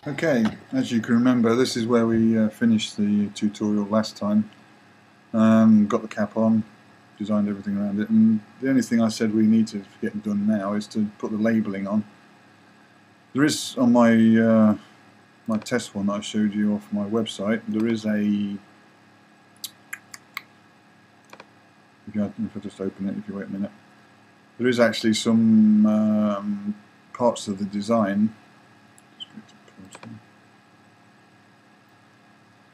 Okay, as you can remember, this is where we finished the tutorial last time. Got the cap on, designed everything around it, and the only thing I said we need to get done now is to put the labelling on. There is on my my test one that I showed you off my website, there is a, if I just open it, if you wait a minute, there is actually some parts of the design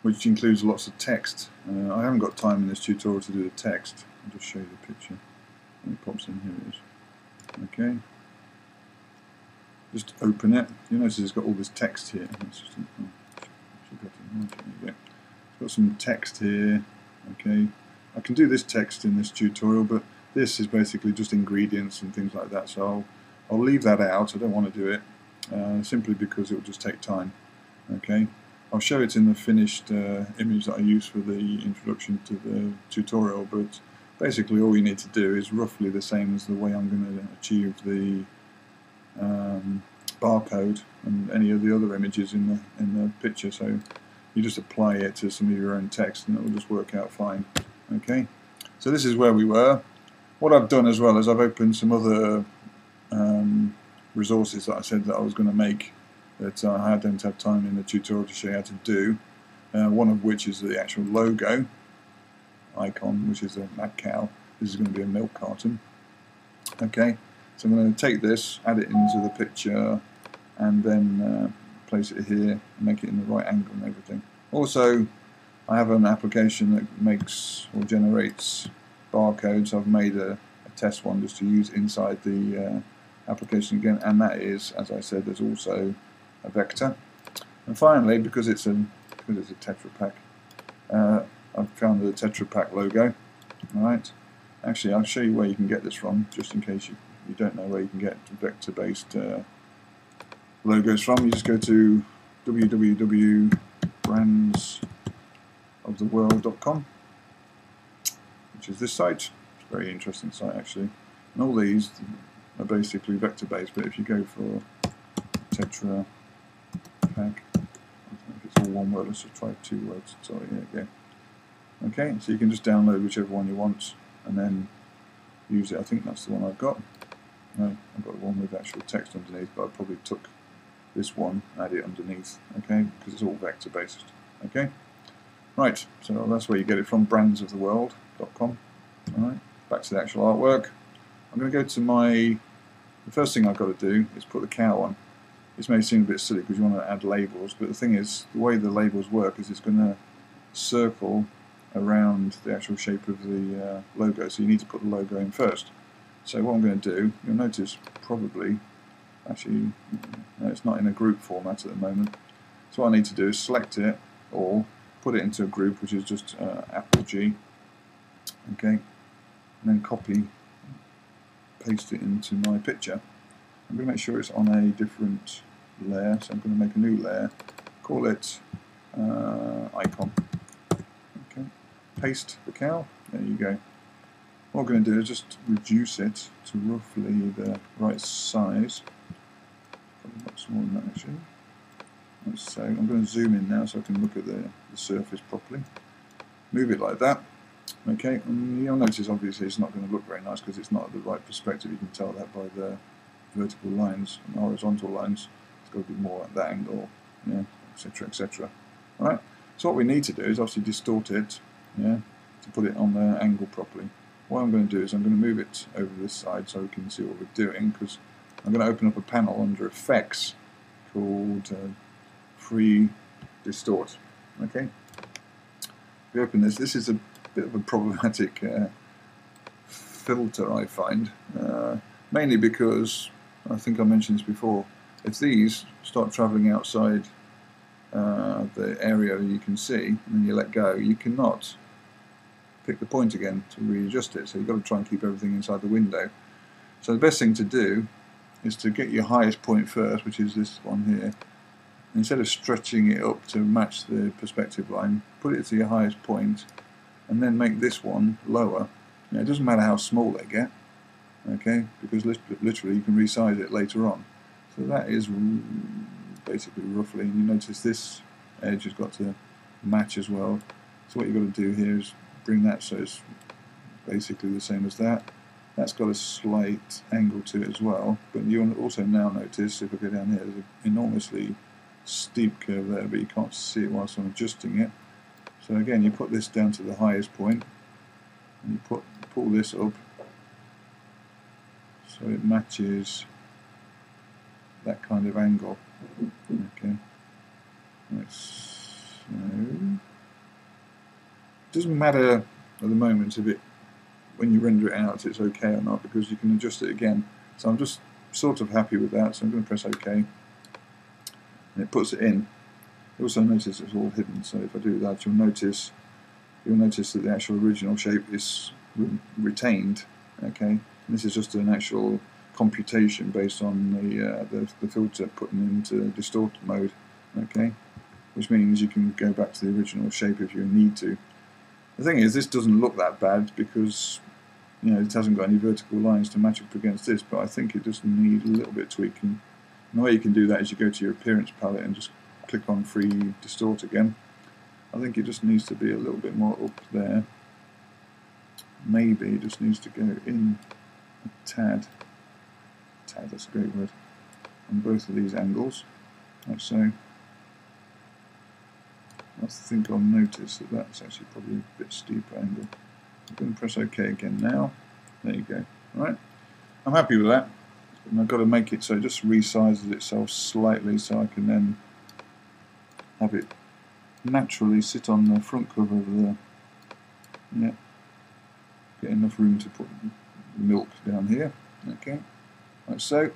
which includes lots of text. I haven't got time in this tutorial to do the text. I'll just show you the picture. And it pops in, here it is. Okay. Just open it. You notice it's got all this text here. It's got some text here. Okay. I can do this text in this tutorial, but this is basically just ingredients and things like that. So I'll leave that out. I don't want to do it simply because it will just take time. Okay. I'll show it in the finished image that I use for the introduction to the tutorial, but basically all you need to do is roughly the same as the way I'm going to achieve the barcode and any of the other images in the picture. So you just apply it to some of your own text and it will just work out fine. Okay, so this is where we were. What I've done as well is I've opened some other resources that I said that I was going to make that I don't have time in the tutorial to show you how to do. One of which is the actual logo icon, which is a mad cow. This is going to be a milk carton. Okay, so I'm going to take this, add it into the picture, and then place it here and make it in the right angle and everything. Also, I have an application that makes or generates barcodes. I've made a test one just to use inside the application again, and that is, as I said, there's also a vector. And finally, because it's a Tetra Pak, I've found the Tetra Pak logo. Alright, actually I'll show you where you can get this from, just in case you don't know where you can get vector-based logos from. You just go to www.brandsoftheworld.com, which is this site. It's a very interesting site actually, and all these are basically vector-based, but if you go for Tetra Pak, I think it's all one word, let's just try 2 words, so here we go. Okay, so you can just download whichever one you want and then use it. I think that's the one I've got. No, I've got the one with actual text underneath, but I probably took this one, add it underneath, okay, because it's all vector based. Okay, right, so that's where you get it from, brandsoftheworld.com. Alright, back to the actual artwork. I'm going to go to the first thing I've got to do is put the cow on. This may seem a bit silly because you want to add labels, but the thing is, the way the labels work is it's going to circle around the actual shape of the logo, so you need to put the logo in first. So what I'm going to do, you'll notice probably, actually, no, it's not in a group format at the moment. So what I need to do is select it or put it into a group, which is just Apple G, okay, and then copy, paste it into my picture. I'm going to make sure it's on a different layer, so I'm going to make a new layer, call it icon. Okay, paste the cow, there you go. What I'm going to do is just reduce it to roughly the right size, probably not smaller than that actually. So I'm going to zoom in now so I can look at the surface properly. Move it like that. Okay, and you'll notice obviously it's not going to look very nice because it's not at the right perspective. You can tell that by the vertical lines and horizontal lines. It's got to be more at that angle, yeah, etc., etc. Alright, so what we need to do is obviously distort it, yeah, to put it on the angle properly. What I'm going to do is I'm going to move it over this side so we can see what we're doing, because I'm going to open up a panel under Effects called Free Distort. Okay, if we open this, this is a bit of a problematic filter, I find, mainly because, I think I mentioned this before, if these start travelling outside the area you can see, and then you let go, you cannot pick the point again to readjust it, so you've got to try and keep everything inside the window. So the best thing to do is to get your highest point first, which is this one here. Instead of stretching it up to match the perspective line, put it to your highest point and then make this one lower. Now, it doesn't matter how small they get, okay, because literally you can resize it later on. So that is basically roughly, and you notice this edge has got to match as well. So what you've got to do here is bring that so it's basically the same as that. That's got a slight angle to it as well, but you'll also now notice, if I go down here, there's an enormously steep curve there, but you can't see it whilst I'm adjusting it. So again, you put this down to the highest point, and you pull this up so it matches that kind of angle. Okay, right, so it doesn't matter at the moment if it, when you render it out, it's okay or not, because you can adjust it again. So I'm just sort of happy with that, so I'm going to press OK, and it puts it in. You also notice it's all hidden, so if I do that, you'll notice that the actual original shape is retained. Okay, and this is just an actual computation based on the filter putting into distort mode. Okay, which means you can go back to the original shape if you need to. The thing is, this doesn't look that bad because it hasn't got any vertical lines to match up against this, but I think it does need a little bit of tweaking. And the way you can do that is you go to your appearance palette and just click on Free Distort again. I think it just needs to be a little bit more up there. Maybe it just needs to go in a tad, that's a great word, on both of these angles, like so. I think I'll notice that that's actually probably a bit steeper angle. I'm going to press OK again now. There you go. Right, I'm happy with that. And I've got to make it so it just resizes itself slightly so I can then have it naturally sit on the front cover of the, yeah, get enough room to put milk down here. Okay, like so.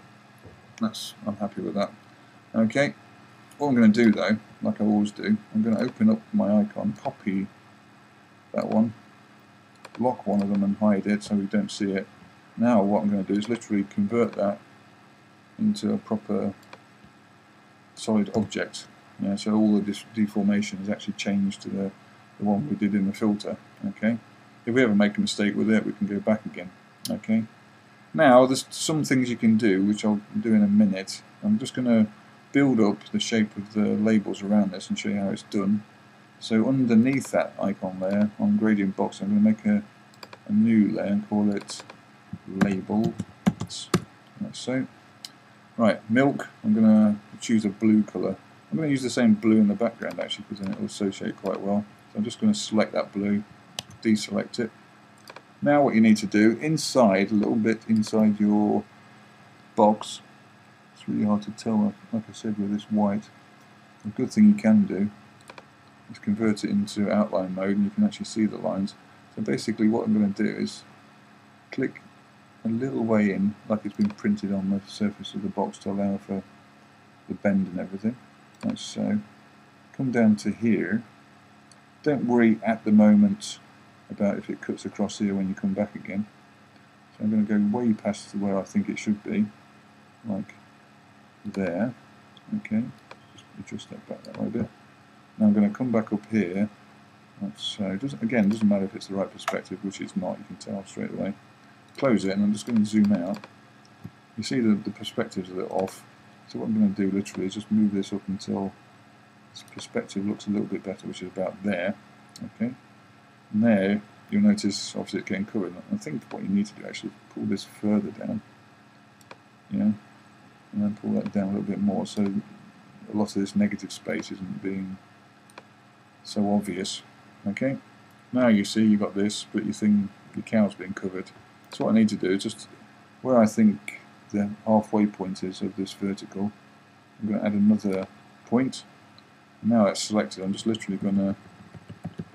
I'm happy with that. Okay, what I'm going to do though, like I always do, I'm going to open up my icon, copy that one, lock one of them and hide it so we don't see it. Now what I'm going to do is literally convert that into a proper solid object. Yeah, so all the deformation is actually changed to the one we did in the filter. Okay, if we ever make a mistake with it, we can go back again. Okay, now there's some things you can do which I'll do in a minute. I'm just going to build up the shape of the labels around this and show you how it's done. So underneath that icon there on gradient box, I'm going to make a new layer and call it label. Like so. Right, milk, I'm going to choose a blue colour. I'm going to use the same blue in the background actually, because then it will associate quite well. So I'm just going to select that blue, deselect it. Now what you need to do, inside, a little bit inside your box, it's really hard to tell, like I said, with this white. A good thing you can do is convert it into outline mode and you can actually see the lines. So basically what I'm going to do is click a little way in, like it's been printed on the surface of the box to allow for the bend and everything. Like so. Come down to here. Don't worry at the moment about if it cuts across here when you come back again. So I'm going to go way past where I think it should be, like there. Okay, just adjust that back that way a bit. Now I'm going to come back up here. Like so. It doesn't matter if it's the right perspective, which it's not, you can tell straight away. Close it, and I'm just going to zoom out. You see the perspective's a little off. So what I'm going to do literally is just move this up until this perspective looks a little bit better, which is about there. Okay, and there you'll notice obviously it's getting covered. I think what you need to do actually is pull this further down, yeah, and then pull that down a little bit more so a lot of this negative space isn't being so obvious. Okay, now you see you've got this, but your cow's being covered. So what I need to do is just where I think the halfway point is of this vertical, I'm going to add another point. And now that's selected, I'm just literally going to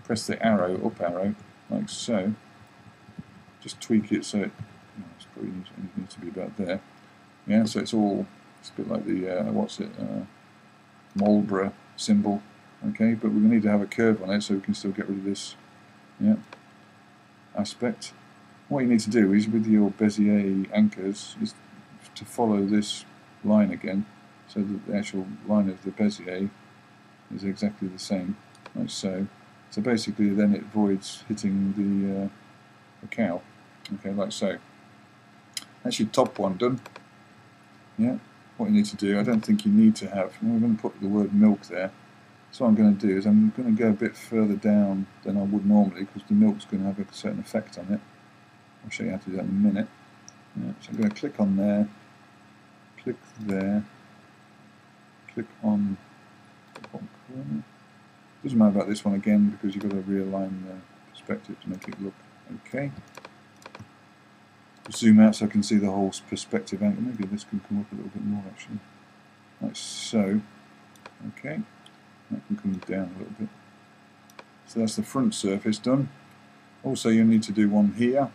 press the arrow, up arrow, like so. Just tweak it so it probably needs to be about there. Yeah, so it's a bit like the Marlboro symbol. Okay, but we're going to need to have a curve on it so we can still get rid of this aspect. What you need to do is with your Bezier anchors is to follow this line again, so that the actual line of the Bezier is exactly the same, like so. So basically then it avoids hitting the cow. Okay, like so. That's your top one done. Yeah. what you need to do, I don't think you need to have, I'm going to put the word milk there. So what I'm going to do is I'm going to go a bit further down than I would normally, because the milk's going to have a certain effect on it. I'll show you how to do that in a minute. Yeah, so I'm going to click on there, click there, click on the bottom corner. Doesn't matter about this one again, because you've got to realign the perspective to make it look okay. Zoom out so I can see the whole perspective angle. Maybe this can come up a little bit more actually. Like so. Okay. That can come down a little bit. So that's the front surface done. Also you need to do one here.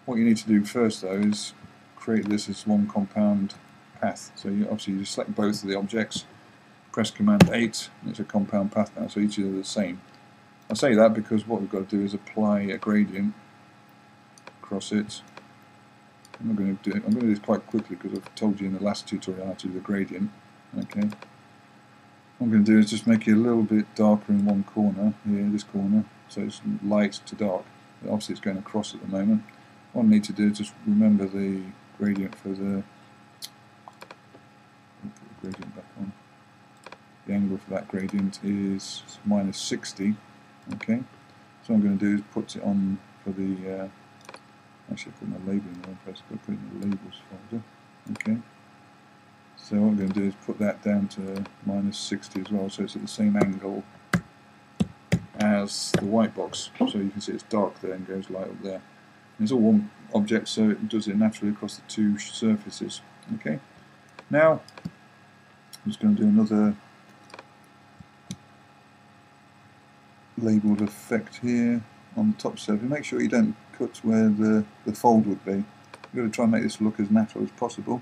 What you need to do first though is create this as one compound path. So you obviously you select both of the objects, press Command 8, and it's a compound path now, so each are the same. I say that because what we've got to do is apply a gradient across it. I'm going to do this quite quickly because I've told you in the last tutorial how to do the gradient. Okay. What I'm going to do is just make it a little bit darker in one corner, here, this corner, so it's light to dark. Obviously it's going across at the moment. What I need to do is just remember the gradient for the... I'll put the gradient back on. The angle for that gradient is -60. Okay. So what I'm going to do is put it on for the... actually put my label in the wrong place, I've got to put it in the labels folder. Okay. So what I'm going to do is put that down to -60 as well, so it's at the same angle as the white box. So you can see it's dark there and goes light up there. And it's all one object, so it does it naturally across the two surfaces. Okay. Now I'm just going to do another labelled effect here on the top surface. Make sure you don't cut where the fold would be. You've got to try and make this look as natural as possible.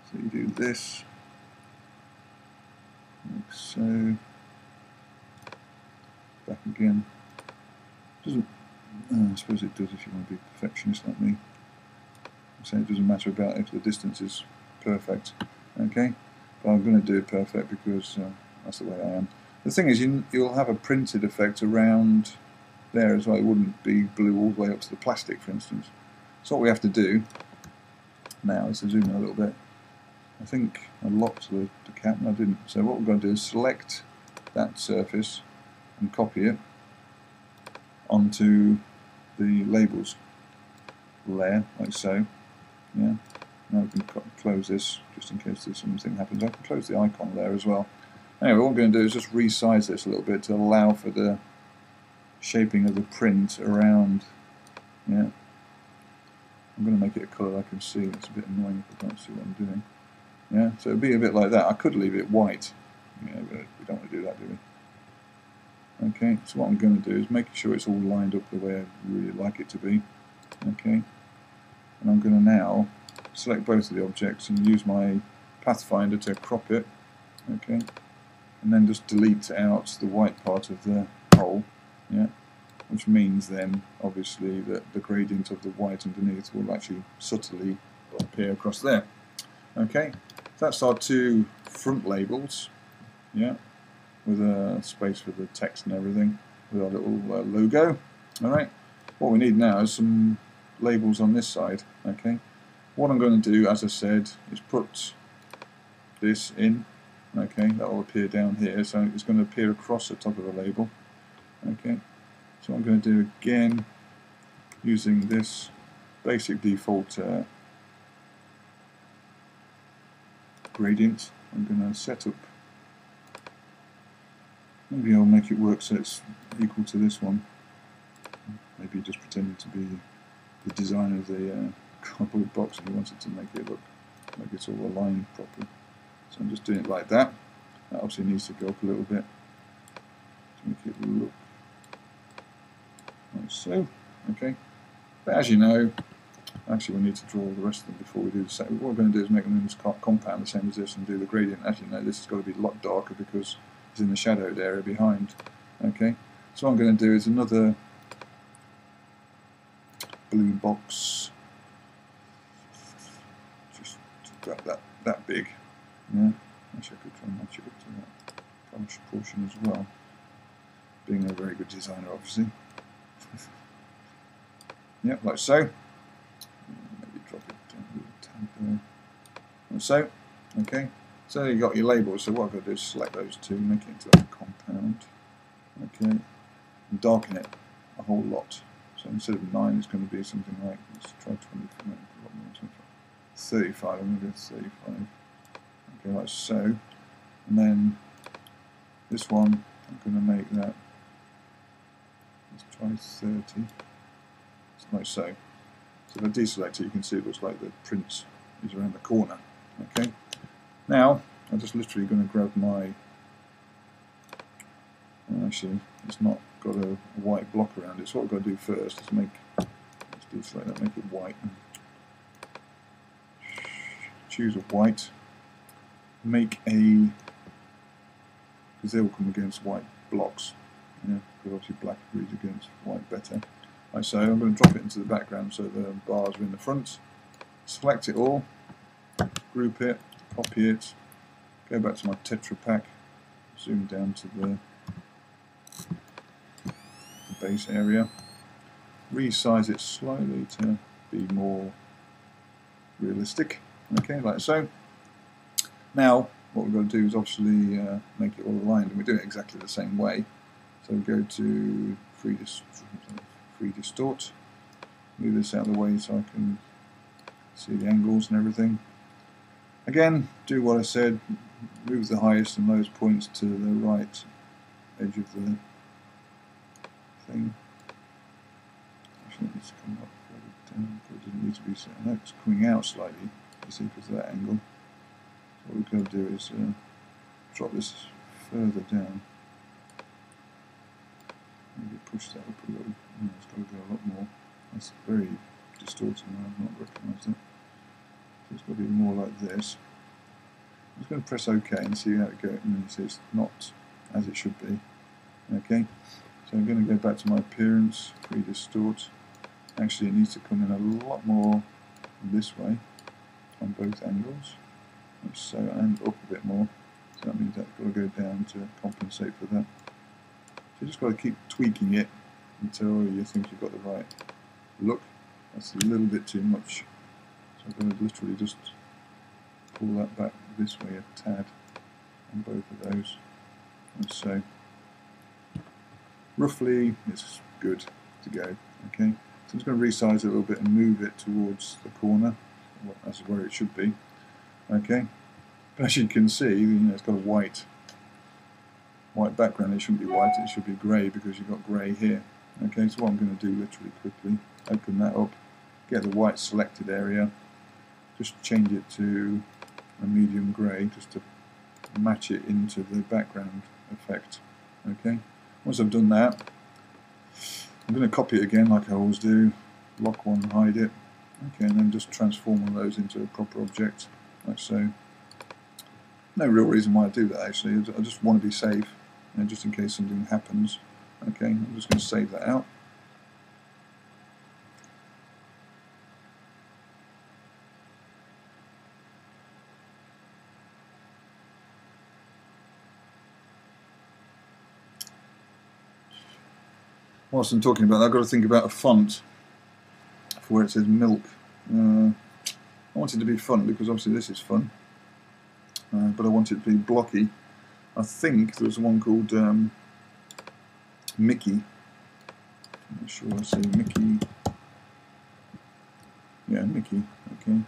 So you do this, like so, back again. Doesn't, I suppose it does if you want to be a perfectionist like me. I'm saying it doesn't matter about if the distance is perfect, okay? But I'm going to do it perfect because that's the way I am. The thing is, you'll have a printed effect around there as well. It wouldn't be blue all the way up to the plastic, for instance. So what we have to do now is to zoom in a little bit. I think I locked the cap and I didn't. So what we're going to do is select that surface and copy it onto the labels layer, like so. Yeah. Now we can close this just in case there's something happens. I can close the icon there as well. Anyway, what I'm going to do is just resize this a little bit to allow for the shaping of the print around. Yeah. I'm going to make it a colour I can see. It's a bit annoying if I can't see what I'm doing. Yeah, so it'd be a bit like that. I could leave it white. Yeah, but we don't want to do that, do we? Okay, so what I'm going to do is make sure it's all lined up the way I really like it to be. Okay, and I'm going to now select both of the objects and use my Pathfinder to crop it. Okay, and then just delete out the white part of the hole. Yeah, which means then obviously that the gradient of the white underneath will actually subtly appear across there. Okay, that's our two front labels, yeah, with a space for the text and everything, with our little logo. Alright, what we need now is some labels on this side. Okay, what I'm going to do, as I said, is put this in. Okay, that will appear down here, so it's going to appear across the top of the label. Okay, so what I'm going to do again, using this basic default gradient, I'm going to set up, maybe I'll make it work so it's equal to this one. Maybe just pretending to be the designer of the cardboard box and he wanted to make it look like it's all aligned properly. So I'm just doing it like that. That obviously needs to go up a little bit to make it look like so. Okay, but as you know, actually we need to draw the rest of them before we do the set. What we're going to do is make them in this compound the same as this and do the gradient. As you know, this has got to be a lot darker because it's in the shadowed area behind. Okay, so what I'm going to do is another blue box, just about that big. Yeah, actually I could try and match it up to that polished portion as well, being a very good designer obviously. Yep, like so. Maybe drop it down a little tab there. like so. Okay, so you got your labels. So what I've got to do is select those two, make it into a compound. Okay, and darken it a whole lot. So instead of 9, it's going to be something like, let's try 25, 35. I'm going to go 35. Okay, like so. And then this one, I'm going to make that, let's try 30. It's like so. So if I deselect it, you can see it looks like the print is around the corner. Okay. Now, I'm just literally going to grab my, actually, it's not got a white block around it, so what I've got to do first is make, let's deselect that, make it white. Choose a white, make a, because they all come against white blocks, yeah, because obviously black reads against white better. Like so, I'm going to drop it into the background so the bars are in the front, select it all, group it, copy it, go back to my Tetra Pak, zoom down to the base area, resize it slowly to be more realistic. Okay, like so. Now, what we've got to do is obviously make it all aligned, and we do it exactly the same way. So we go to free distort, move this out of the way so I can see the angles and everything. Again, do what I said, move the highest and lowest points to the right edge of the thing. Actually, it needs to come up further down, but it doesn't need to be so. No, it's coming out slightly, you see, because of that angle. So what we've got to do is drop this further down. Maybe push that up a little. No, it's got to go a lot more. That's very distorting, I've not recognised it. So it's got to be more like this. I'm just going to press OK and see how it goes, and then you see it's not as it should be. Okay, so I'm going to go back to my appearance, free distort. Actually, it needs to come in a lot more this way on both angles. Like so, and up a bit more. So that means that's got to go down to compensate for that. So you just got to keep tweaking it until you think you've got the right look. That's a little bit too much. So I'm going to literally just pull that back this way a tad on both of those. And so roughly it's good to go. Okay, so I'm just going to resize it a little bit and move it towards the corner. Well, that's where it should be. Okay, but as you can see, you know, it's got a white background. It shouldn't be white, it should be grey because you've got grey here. Okay, so what I'm going to do literally quickly, open that up, get the white selected area, just change it to a medium grey just to match it into the background effect. Okay, once I've done that, I'm going to copy it again like I always do, lock one, hide it, okay, and then just transform one of those into a proper object, like so. No real reason why I do that actually, I just want to be safe, you know, just in case something happens. Okay, I'm just going to save that out. Whilst I'm talking about that, I've got to think about a font for where it says milk. I want it to be fun because obviously this is fun, but I want it to be blocky. I think there's one called Mickey. I'm not sure I say Mickey. Yeah, Mickey. Okay.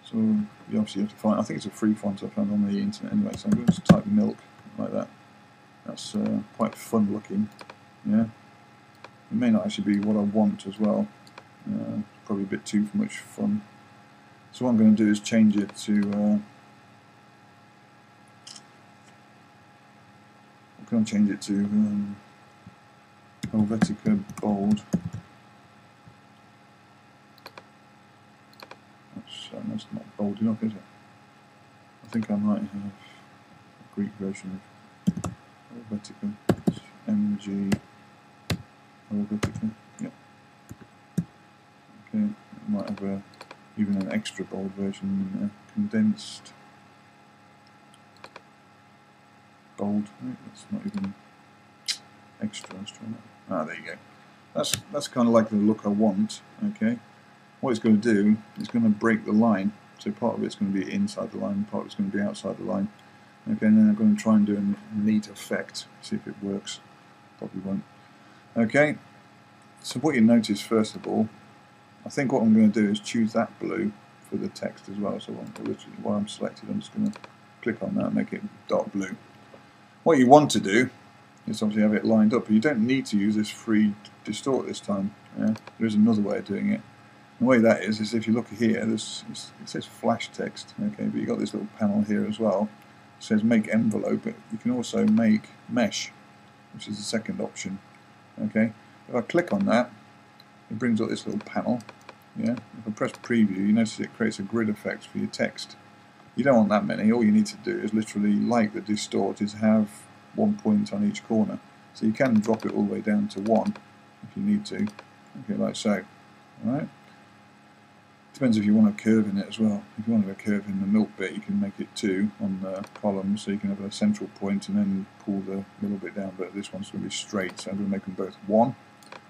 So you obviously have to find. I think it's a free font I found on the internet anyway. So I'm going to type milk like that. That's quite fun looking. Yeah. It may not actually be what I want as well. Probably a bit too much fun. So what I'm going to do is change it to. I'm going to change it to Helvetica bold. That's not bold enough, is it? I think I might have a Greek version of Helvetica. MG Helvetica. Yep. Okay. I might have even an extra bold version, condensed bold. Right, that's not even extra. Let's try that. Ah, there you go. That's kind of like the look I want. Okay. What it's going to do is going to break the line. So part of it's going to be inside the line, part of it's going to be outside the line. Okay, and then I'm going to try and do a neat effect, see if it works. Probably won't. Okay, so what you notice first of all, I think what I'm going to do is choose that blue for the text as well. So literally while I'm selected, I'm just going to click on that and make it dark blue. What you want to do is obviously have it lined up, but you don't need to use this free distort this time. Yeah? There is another way of doing it. The way that is if you look here, it says flash text, okay, but you've got this little panel here as well. It says make envelope, but you can also make mesh, which is the second option. Okay, if I click on that, it brings up this little panel. Yeah, if I press preview, you notice it creates a grid effect for your text. You don't want that many. All you need to do is literally, like the distort, is have 1 point on each corner. So you can drop it all the way down to 1 if you need to. Okay, like so. Alright. Depends if you want a curve in it as well. If you want a curve in the milk bit, you can make it 2 on the column, so you can have a central point and then pull the middle bit down, but this one's going to be straight, so I'm going to make them both 1,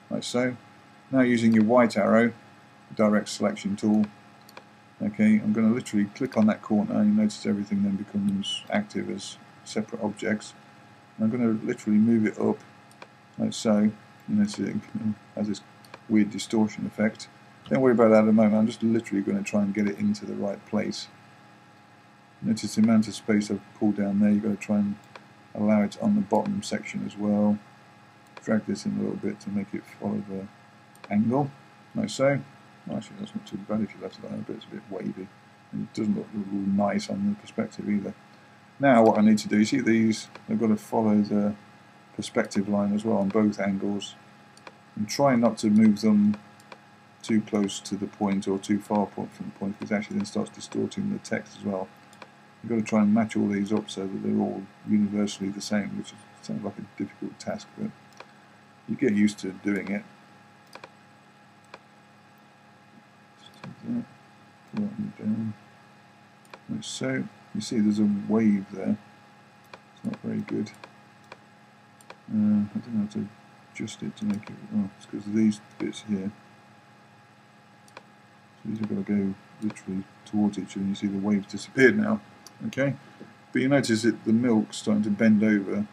like so. Now using your white arrow, direct selection tool, okay, I'm going to literally click on that corner, and you notice everything then becomes active as separate objects. And I'm going to literally move it up, like so. You notice it has this weird distortion effect. Don't worry about that at the moment, I'm just literally going to try and get it into the right place. Notice the amount of space I've pulled down there. You've got to try and allow it on the bottom section as well. Drag this in a little bit to make it follow the angle, like so. Well, actually that's not too bad if you left it like that, but it's a bit wavy. And it doesn't look nice on the perspective either. Now what I need to do, you see these, they've got to follow the perspective line as well on both angles. And try not to move them too close to the point or too far from the point, because actually then starts distorting the text as well. You've got to try and match all these up so that they're all universally the same, which sounds like a difficult task, but you get used to doing it. Just take that, pull that down. Like so. You see there's a wave there. It's not very good. I don't know how to adjust it to make it. Oh, it's because of these bits here. These have got to go literally towards each other, and you see the waves disappeared now. Okay, but you notice that the milk's starting to bend over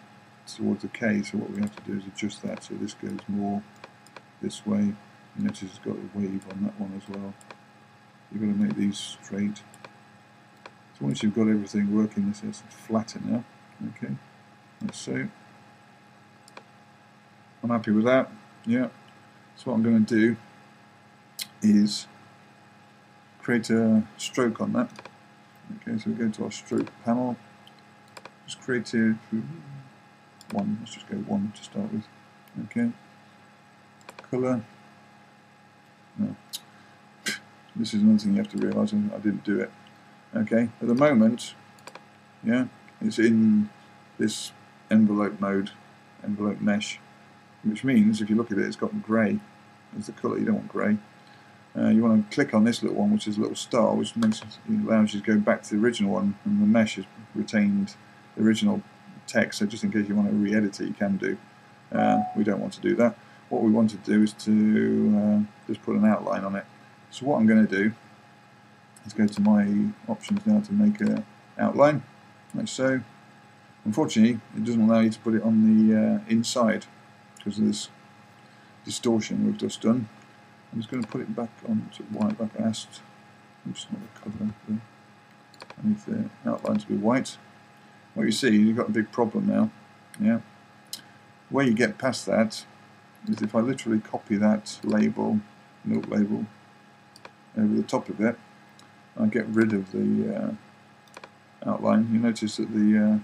towards the K, so what we have to do is adjust that so this goes more this way. You notice it's got a wave on that one as well. You've got to make these straight. So once you've got everything working, this is flatter now. Okay, like so. I'm happy with that. Yeah. So what I'm going to do is create a stroke on that. Okay, so we go to our stroke panel, just create a 1, let's just go 1 to start with. Okay, colour, no. This is another thing you have to realise, I didn't do it. Okay, at the moment, yeah, it's in this envelope mode, envelope mesh, which means if you look at it, it's got grey as the colour. You don't want grey. You want to click on this little one, which is a little star, which allows you to go back to the original one, and the mesh has retained the original text, so just in case you want to re-edit it, you can do. We don't want to do that. What we want to do is to just put an outline on it. So what I'm going to do is go to my options now to make an outline, like so. Unfortunately, it doesn't allow you to put it on the inside because of this distortion we've just done. I'm just going to put it back on to white, like I asked. Oops, not the cover. I need the outline to be white. What you see, you've got a big problem now. Yeah. The way you get past that is if I literally copy that label, milk label, over the top of it, I get rid of the outline. You notice that the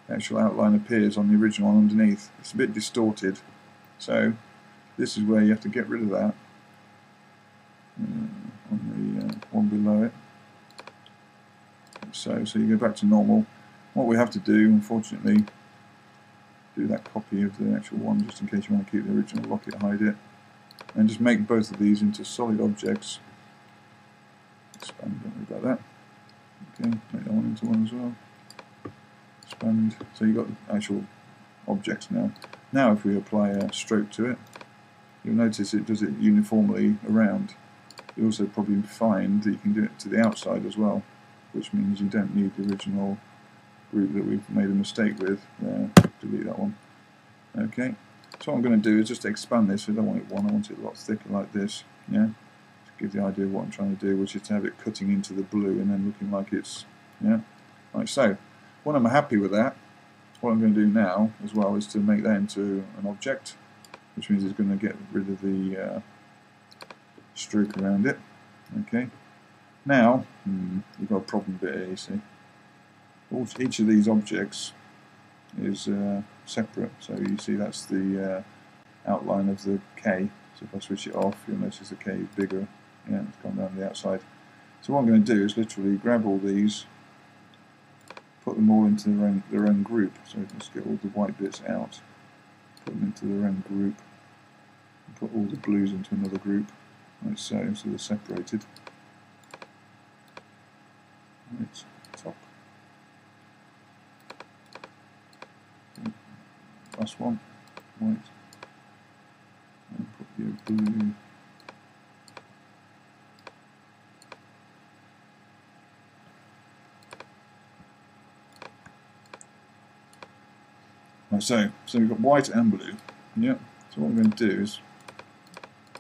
actual outline appears on the original one underneath. It's a bit distorted, so this is where you have to get rid of that on the one below it. So you go back to normal. What we have to do, unfortunately, do that copy of the actual one, just in case you want to keep the original, lock it, hide it, and just make both of these into solid objects. Expand, don't worry about that. Okay, make that one into one as well. Expand, so you've got the actual objects now. Now if we apply a stroke to it, you'll notice it does it uniformly around. you also probably find that you can do it to the outside as well, which means you don't need the original group that we've made a mistake with. Delete that one. Okay, so what I'm going to do is just expand this. I don't want it one, I want it a lot thicker like this. Yeah, to give the idea of what I'm trying to do, which is to have it cutting into the blue and then looking like it's, yeah, like so. When I'm happy with that, what I'm going to do now as well is to make that into an object, which means it's going to get rid of the stroke around it. Okay, now you've got a problem bit here, you see. Each of these objects is separate, so you see that's the outline of the K. So if I switch it off, you'll notice the K is bigger. Yeah, it's gone down the outside. So what I'm going to do is literally grab all these, put them all into their own group. So let's get all the white bits out, put them into their own group, and put all the blues into another group, like so they're separated. Right, top. Last one, white, and put your blue. Right, so we've got white and blue. Yeah. So what I'm going to do is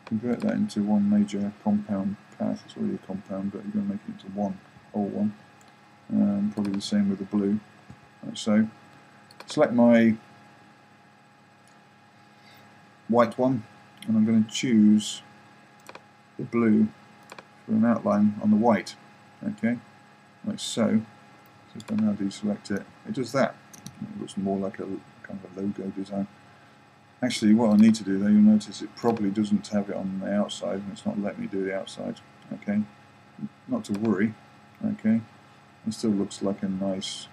convert that into one major compound path. It's already a compound, but you're going to make it into one whole one. Probably the same with the blue. Like so. Select my white one, and I'm going to choose the blue for an outline on the white. Okay, like so. So if I now deselect it, it does that. It looks more like a kind of a logo design. Actually, what I need to do though, you'll notice it probably doesn't have it on the outside, and it's not letting me do the outside. Okay, not to worry. Okay, it still looks like a nice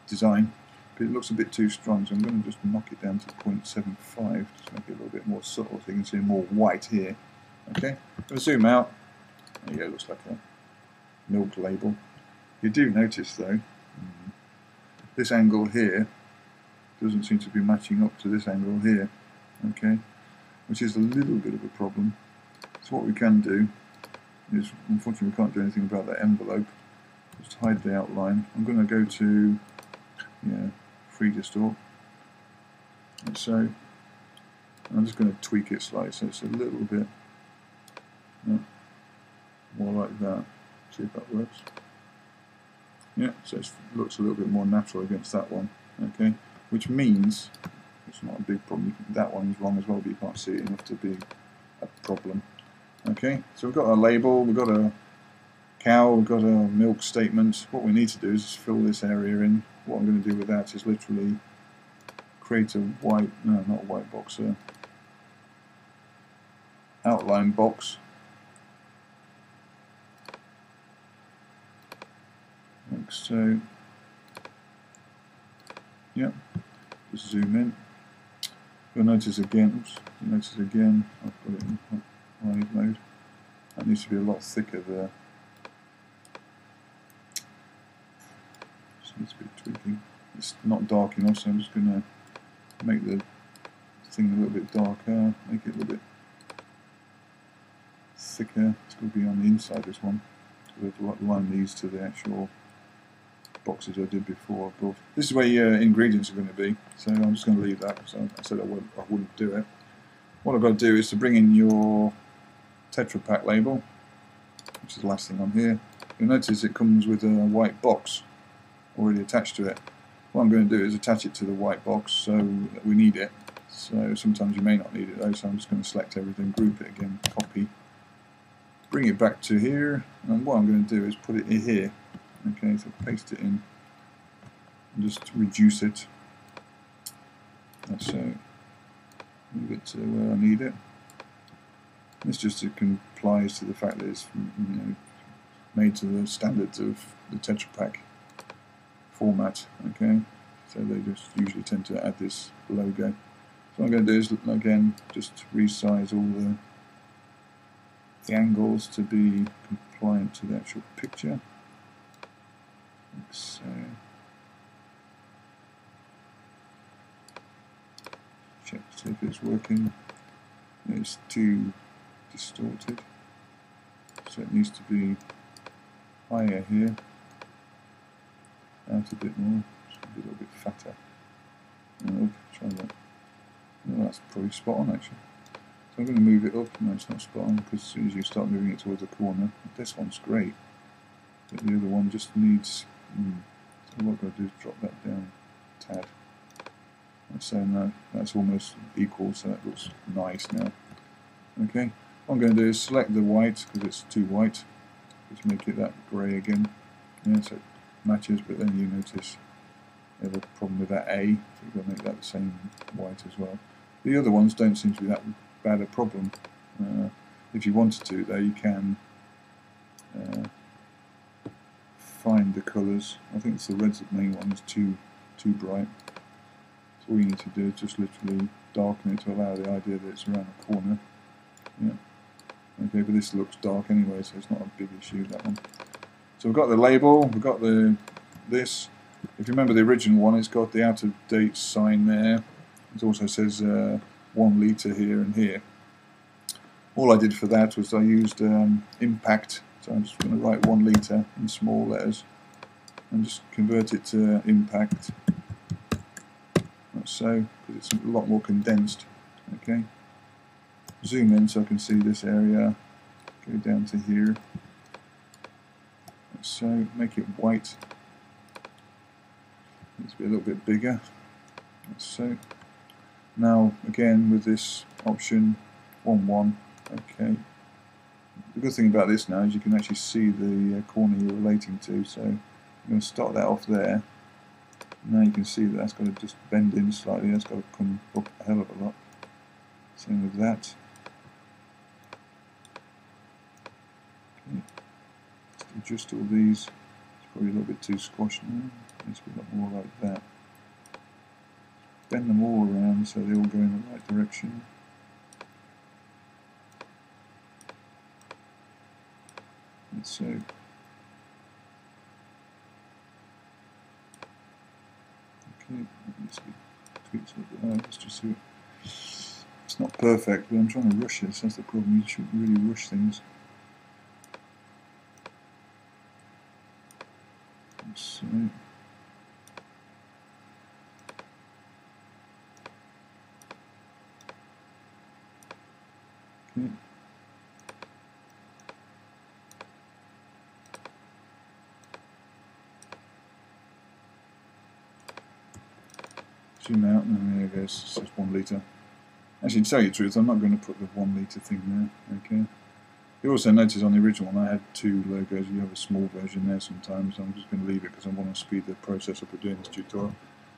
design. It looks a bit too strong, so I'm going to just knock it down to 0.75 just make it a little bit more subtle so you can see more white here. Okay, I'm going to zoom out. There you go, it looks like a milk label. You do notice though, this angle here doesn't seem to be matching up to this angle here. Okay, which is a little bit of a problem. So what we can do is, unfortunately we can't do anything about that envelope. Just hide the outline. I'm going to go to free distort. And so I'm just going to tweak it slightly so it's a little bit more like that. See if that works. Yeah, so it looks a little bit more natural against that one. Okay, which means it's not a big problem. That one is wrong as well, but you can't see it enough to be a problem. Okay, so we've got our label, we've got a cow, we've got a milk statement. What we need to do is just fill this area in. What I'm going to do with that is literally create a white, no, not a white box, outline box. Like so. Yep. Just zoom in. You'll notice again. Oops. You'll notice again. I've got it in hide mode. That needs to be a lot thicker there. Just needs a bit of tweaking. It's not dark enough, so I'm just going to make the thing a little bit darker. Make it a little bit thicker. It's going to be on the inside. This one. So we have to line these to the actual boxes I did before. But this is where your ingredients are going to be, so I'm just going to leave that. So I said I wouldn't do it. What I've got to do is to bring in your TetraPak label, which is the last thing on here. You'll notice it comes with a white box already attached to it. What I'm going to do is attach it to the white box so that we need it. So sometimes you may not need it though, so I'm just going to select everything, group it again, copy, bring it back to here, and what I'm going to do is put it in here. Okay, so paste it in and just reduce it. So move it to where I need it. This just complies to the fact that it's made to the standards of the TetraPak format. Okay, so they just usually tend to add this logo. So what I'm going to do is again just resize all the angles to be compliant to the actual picture. So check to see if it's working. It's too distorted. So it needs to be higher here, out a bit more, just a little bit fatter. And up, try that. Oh, that's probably spot on actually. So I'm going to move it up. No, it's not spot on, because as soon as you start moving it towards the corner, this one's great, but the other one just needs. So what I've got to do is drop that down a tad. So now that's almost equal, so that looks nice now. Okay, what I'm going to do is select the white, because it's too white. Just make it that grey again. Yeah, so it matches, but then you notice you have a problem with that A, so you've got to make that the same white as well. The other ones don't seem to be that bad a problem. If you wanted to, though, you can find the colours. I think it's the red's the main one, it's too bright. So all you need to do is just literally darken it to allow the idea that it's around the corner. Yeah. Okay, but this looks dark anyway, so it's not a big issue, that one. So we've got the label, we've got this. If you remember the original one, it's got the out of date sign there. It also says 1 litre here and here. All I did for that was I used impact, so I'm just going to write 1 litre in small letters and just convert it to impact, like so, because it's a lot more condensed. Okay, zoom in so I can see this area, go down to here, like so, make it white, needs to be a little bit bigger, like so. Now again with this option 1-1, okay. The good thing about this now is you can actually see the corner you're relating to, so I'm going to start that off there. Now you can see that that's got to just bend in slightly, that's got to come up a hell of a lot. Same with that. Okay. Just adjust all these, it's probably a little bit too squashed now, it needs to be a lot more like that. Bend them all around so they all go in the right direction. And so okay, let's tweak a little bit. Let's just see. It's not perfect, but I'm trying to rush it. That's the problem. You shouldn't really rush things. So okay. Zoom out, and there it goes. It's just 1 litre. Actually, to tell you the truth, I'm not going to put the 1 litre thing there. Okay. You also notice on the original one I had 2 logos. You have a small version there sometimes. I'm just going to leave it because I want to speed the process up of doing this tutorial.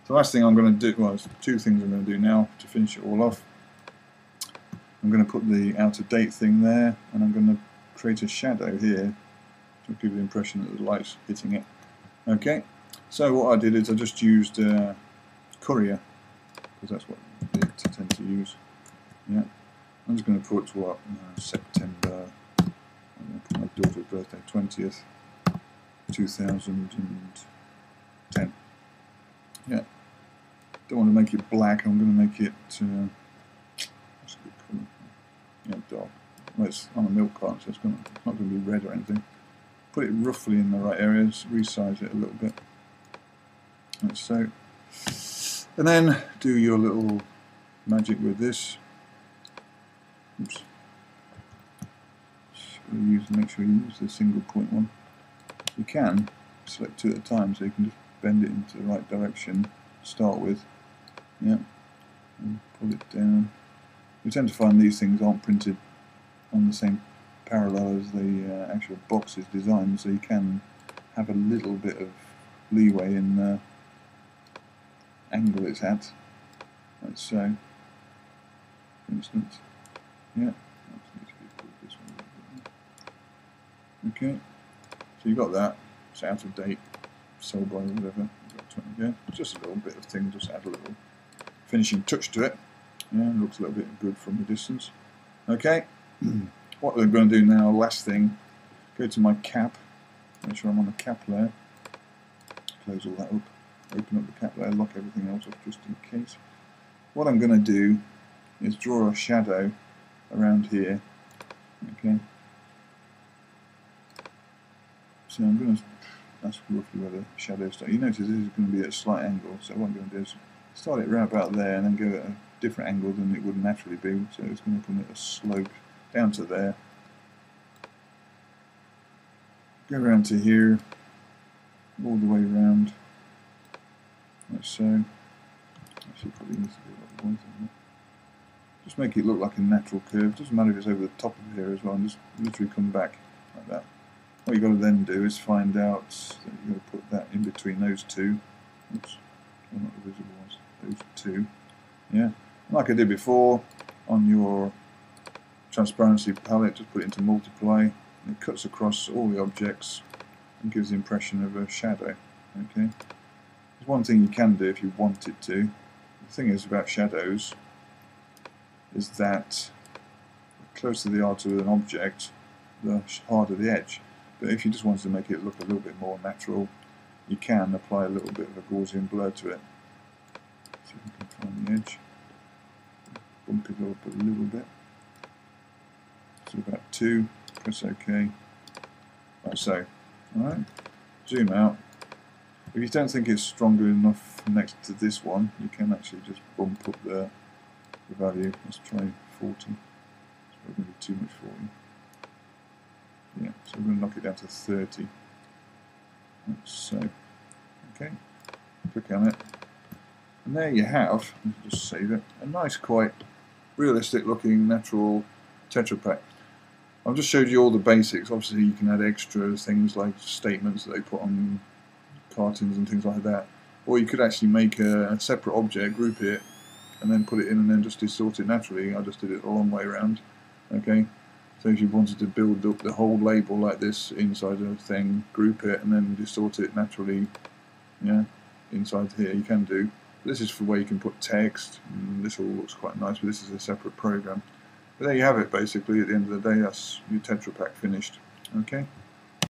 The last thing I'm going to do, well, there's 2 things I'm going to do now to finish it all off. I'm going to put the out of date thing there, and I'm going to create a shadow here to give the impression that the light's hitting it. Okay. So what I did is I just used Courier, because that's what they tend to use. Yeah, I'm just going to put what September. I'm going to put my daughter's birthday, 20th, 2010. Yeah, don't want to make it black. I'm going to make it. What's a good colour? Yeah, dark. Well, it's on a milk carton, so it's not going to be red or anything. Put it roughly in the right areas. Resize it a little bit, like so. And then do your little magic with this. Oops. Make sure you use the single point one. You can select 2 at a time, so you can just bend it into the right direction to start with. Yeah, and pull it down. You tend to find these things aren't printed on the same parallel as the actual box is designed, so you can have a little bit of leeway in the angle it's at, like so, for instance. Yeah, okay, so you got that. It's out of date, sold by whatever. Yeah, just a little bit of thing, just add a little finishing touch to it. Yeah, it looks a little bit good from a distance. Okay, what we're going to do now, last thing, go to my cap, make sure I'm on the cap layer, close all that up. Open up the cap layer, lock everything else off just in case. What I'm going to do is draw a shadow around here. Okay. So I'm going to, that's roughly where the shadow starts. You notice this is going to be at a slight angle, so what I'm going to do is start it right about there and then go at a different angle than it would naturally be. So it's going to come at a slope down to there. Go around to here, all the way around, like so. Actually, probably needs to be a lot more than that. Just make it look like a natural curve. Doesn't matter if it's over the top of here as well, and just literally come back like that. What you've got to then do is find out that you've got to put that in between those two. Oops, they're not the visible ones. Those two. Yeah, like I did before on your transparency palette, just put it into multiply. And it cuts across all the objects and gives the impression of a shadow. Okay. There's one thing you can do if you want it to. The thing is about shadows is that the closer they are to an object, the harder the edge. But if you just wanted to make it look a little bit more natural, you can apply a little bit of a Gaussian blur to it. See if we can find the edge. Bump it up a little bit. So about 2. Press OK. Like so. Alright. Zoom out. If you don't think it's stronger enough next to this one, you can actually just bump up the value. Let's try 40. It's probably going to be too much for you. Yeah, so we're going to knock it down to 30. So, okay, click on it. And there you have, let's just save it, a nice, quite realistic looking natural Tetra Pak. I've just showed you all the basics. Obviously you can add extra things like statements that they put on cartoons and things like that. Or you could actually make a separate object, group it, and then put it in and then just distort it naturally. I just did it the long way around. Okay. So if you wanted to build up the whole label like this inside a thing, group it and then distort it naturally, yeah, inside here you can do. This is for where you can put text, and this all looks quite nice, but this is a separate program. But there you have it basically. At the end of the day, that's your Tetra Pak finished. Okay.